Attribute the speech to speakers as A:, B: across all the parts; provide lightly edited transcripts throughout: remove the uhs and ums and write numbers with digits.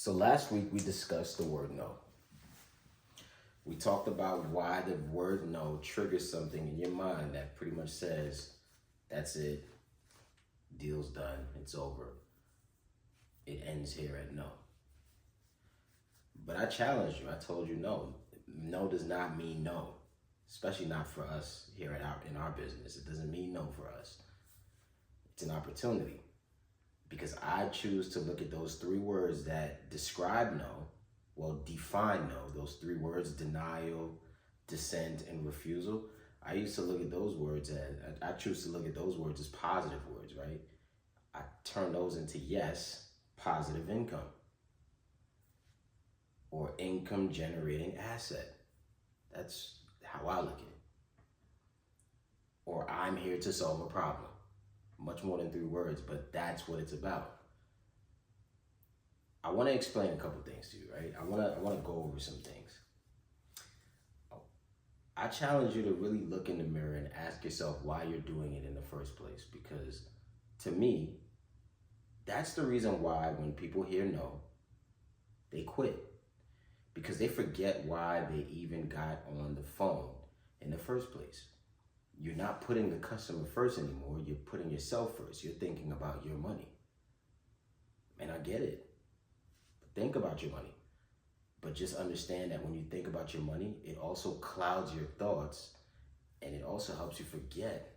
A: So last week we discussed the word no. We talked about why the word no triggers something in your mind that pretty much says, that's it, deal's done, it's over. It ends here at no. But I challenged you. I told you no. No does not mean no, especially not for us here in our business. It doesn't mean no for us. It's an opportunity. Because I choose to look at those three words that describe no, define no, those three words, denial, dissent, and refusal. I used to look at those words I choose to look at those words as positive words, right? I turn those into yes, positive income, or income generating asset. That's how I look at it. Or I'm here to solve a problem. Much more than three words, but that's what it's about. I want to explain a couple things to you, right? I want to go over some things. I challenge you to really look in the mirror and ask yourself why you're doing it in the first place. Because to me, that's the reason why when people hear no, they quit. Because they forget why they even got on the phone in the first place. You're not putting the customer first anymore. You're putting yourself first. You're thinking about your money. And I get it. Think about your money. But just understand that when you think about your money, it also clouds your thoughts, and it also helps you forget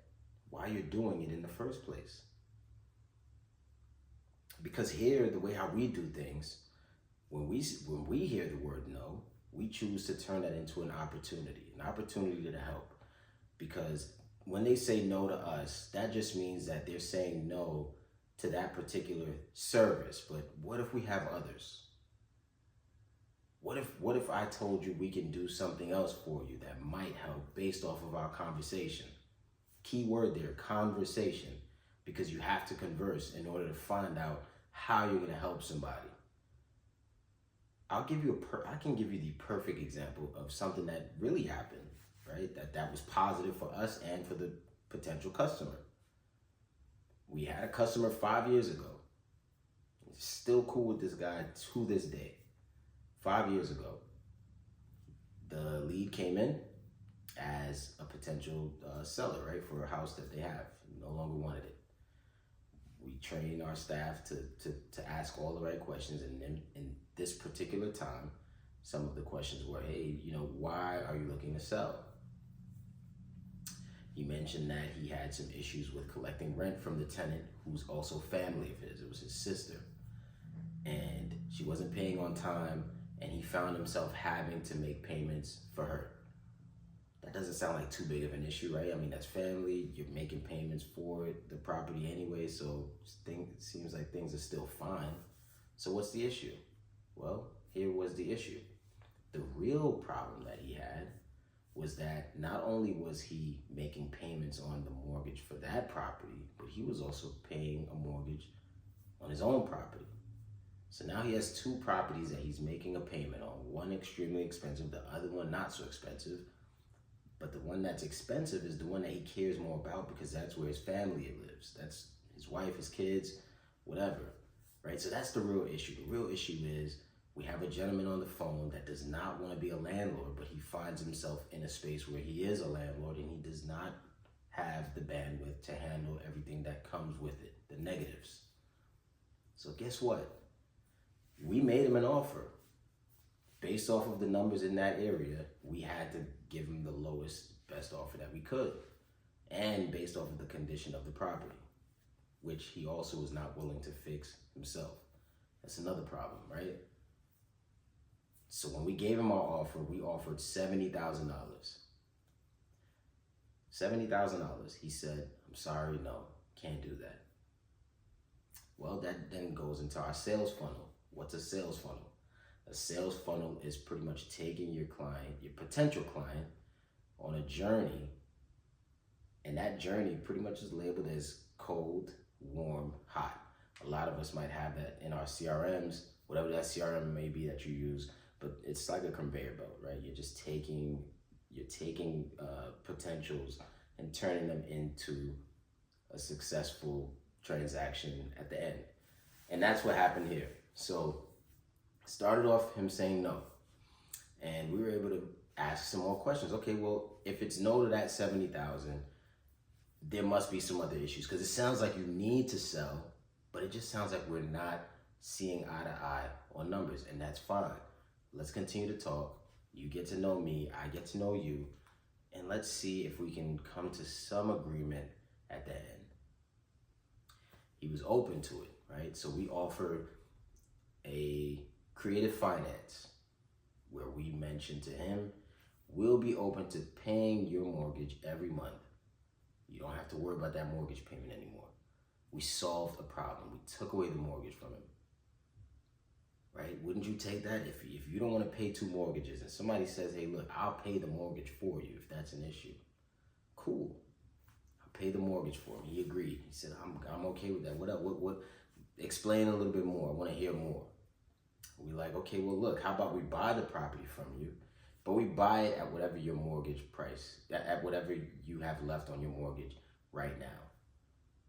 A: why you're doing it in the first place. Because here, the way how we do things, when we hear the word no, we choose to turn that into an opportunity to help. Because when they say no to us, that just means that they're saying no to that particular service. But what if we have others? What if I told you we can do something else for you that might help based off of our conversation? Key word there, conversation, because you have to converse in order to find out how you're going to help somebody. I can give you the perfect example of something that really happened, right? That was positive for us and for the potential customer. We had a customer 5 years ago. Still cool with this guy to this day. 5 years ago, the lead came in as a potential seller, right, for a house that they have. No longer wanted it. We train our staff to ask all the right questions, and then in this particular time, some of the questions were, hey, why are you looking to sell? He mentioned that he had some issues with collecting rent from the tenant, who's also family of his. It was his sister. And she wasn't paying on time, and he found himself having to make payments for her. That doesn't sound like too big of an issue, right? I mean, that's family. You're making payments for the property anyway, so it seems like things are still fine. So what's the issue? Well, here was the issue. The real problem that he had was that not only was he making payments on the mortgage for that property, but he was also paying a mortgage on his own property. So now he has two properties that he's making a payment on. One extremely expensive, the other one not so expensive. But the one that's expensive is the one that he cares more about because that's where his family lives. That's his wife, his kids, whatever, right? So that's the real issue. The real issue is we have a gentleman on the phone that does not want to be a landlord, but he finds himself in a space where he is a landlord and he does not have the bandwidth to handle everything that comes with it, the negatives. So guess what? We made him an offer. Based off of the numbers in that area, we had to give him the lowest, best offer that we could. And based off of the condition of the property, which he also was not willing to fix himself. That's another problem, right? So when we gave him our offer, we offered $70,000. $70,000. He said, I'm sorry, no, can't do that. Well, that then goes into our sales funnel. What's a sales funnel? A sales funnel is pretty much taking your client, your potential client, on a journey. And that journey pretty much is labeled as cold, warm, hot. A lot of us might have that in our CRMs, whatever that CRM may be that you use, but it's like a conveyor belt, right? You're just taking potentials and turning them into a successful transaction at the end. And that's what happened here. So Started off him saying no. And we were able to ask some more questions. Okay, well, if it's no to that 70,000, there must be some other issues, because it sounds like you need to sell, but it just sounds like we're not seeing eye to eye on numbers, and that's fine. Let's continue to talk. You get to know me, I get to know you, and let's see if we can come to some agreement at the end. He was open to it, right? So we offered a creative finance where we mentioned to him, we'll be open to paying your mortgage every month. You don't have to worry about that mortgage payment anymore. We solved a problem. We took away the mortgage from him. Right? Wouldn't you take that? If you don't want to pay 2 mortgages and somebody says, hey, look, I'll pay the mortgage for you if that's an issue. Cool. I'll pay the mortgage for him. He agreed. He said, I'm okay with that. What up? What? Explain a little bit more. I want to hear more. We're like, okay, well, look, how about we buy the property from you, but we buy it at whatever your mortgage price, at whatever you have left on your mortgage right now.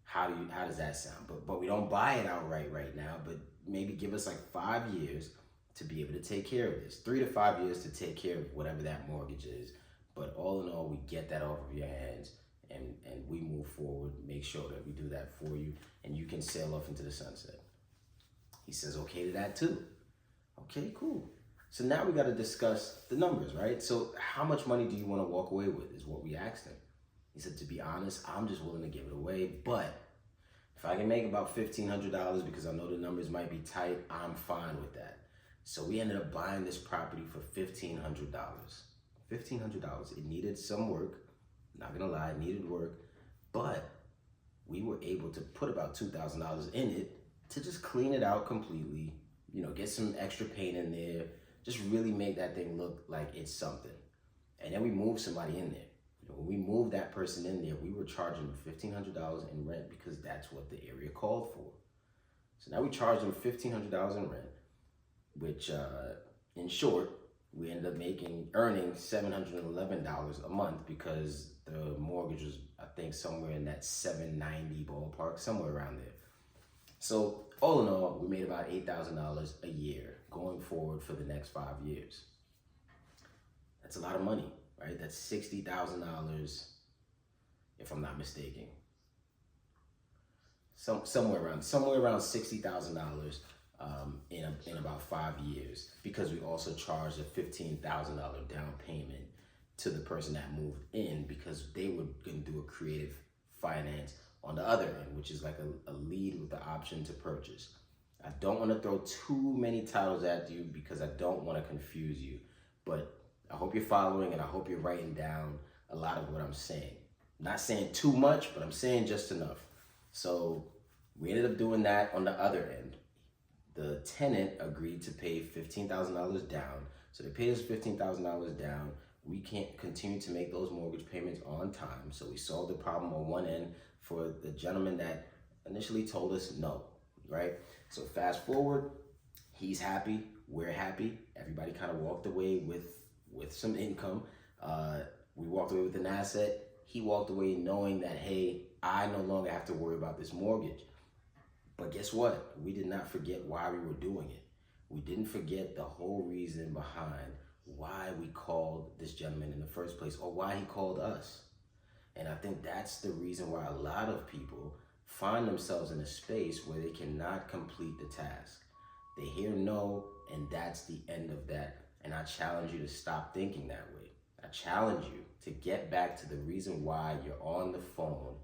A: How does that sound? But we don't buy it outright right now, but maybe give us like 5 years to be able to take care of this. 3 to 5 years to take care of whatever that mortgage is. But all in all, we get that off of your hands and we move forward, make sure that we do that for you, and you can sail off into the sunset. He says okay to that too. Okay, cool. So now we got to discuss the numbers, right? So how much money do you want to walk away with is what we asked him. He said, to be honest, I'm just willing to give it away, but if I can make about $1,500 because I know the numbers might be tight, I'm fine with that. So we ended up buying this property for $1,500. $1,500. It needed some work. Not gonna lie, it needed work, but we were able to put about $2,000 in it to just clean it out completely, get some extra paint in there, just really make that thing look like it's something. And then we moved somebody in there. When we moved that person in there, we were charging them $1,500 in rent because that's what the area called for. So now we charge them $1,500 in rent, which in short, we ended up earning $711 a month because the mortgage was, I think, somewhere in that $790 ballpark, somewhere around there. So all in all, we made about $8,000 a year going forward for the next 5 years. That's a lot of money, right? That's $60,000, if I'm not mistaken. Somewhere around $60,000 in about 5 years, because we also charged a $15,000 down payment to the person that moved in because they were going to do a creative finance on the other end, which is like a lead with the option to purchase. I don't want to throw too many titles at you because I don't want to confuse you, but I hope you're following and I hope you're writing down a lot of what I'm saying. I'm not saying too much, but I'm saying just enough. So we ended up doing that on the other end. The tenant agreed to pay $15,000 down. So they paid us $15,000 down. We can't continue to make those mortgage payments on time. So we solved the problem on one end for the gentleman that initially told us no, right? So fast forward, he's happy, we're happy. Everybody kind of walked away with some income. We walked away with an asset. He walked away knowing that, hey, I no longer have to worry about this mortgage. But guess what? We did not forget why we were doing it. We didn't forget the whole reason behind why we called this gentleman in the first place, or why he called us. And I think that's the reason why a lot of people find themselves in a space where they cannot complete the task. They hear no, and that's the end of that. And I challenge you to stop thinking that way. I challenge you to get back to the reason why you're on the phone,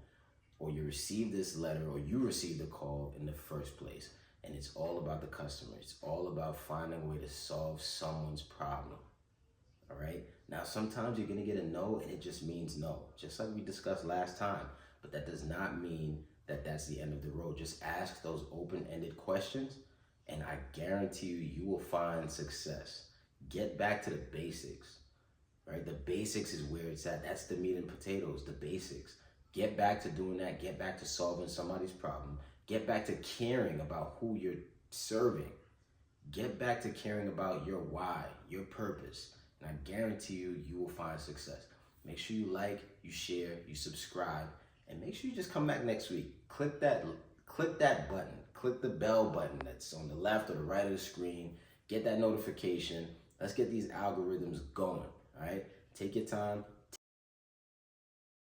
A: or you received this letter, or you received a call in the first place. And it's all about the customer. It's all about finding a way to solve someone's problem. All right? Now, sometimes you're going to get a no, and it just means no, just like we discussed last time. But that does not mean that that's the end of the road. Just ask those open-ended questions, and I guarantee you will find success. Get back to the basics, right? The basics is where it's at. That's the meat and potatoes, the basics. Get back to doing that. Get back to solving somebody's problem. Get back to caring about who you're serving. Get back to caring about your why, your purpose. And I guarantee you, you will find success. Make sure you like, you share, you subscribe, and make sure you just come back next week. Click that button. Click the bell button that's on the left or the right of the screen. Get that notification. Let's get these algorithms going, all right? Take your time,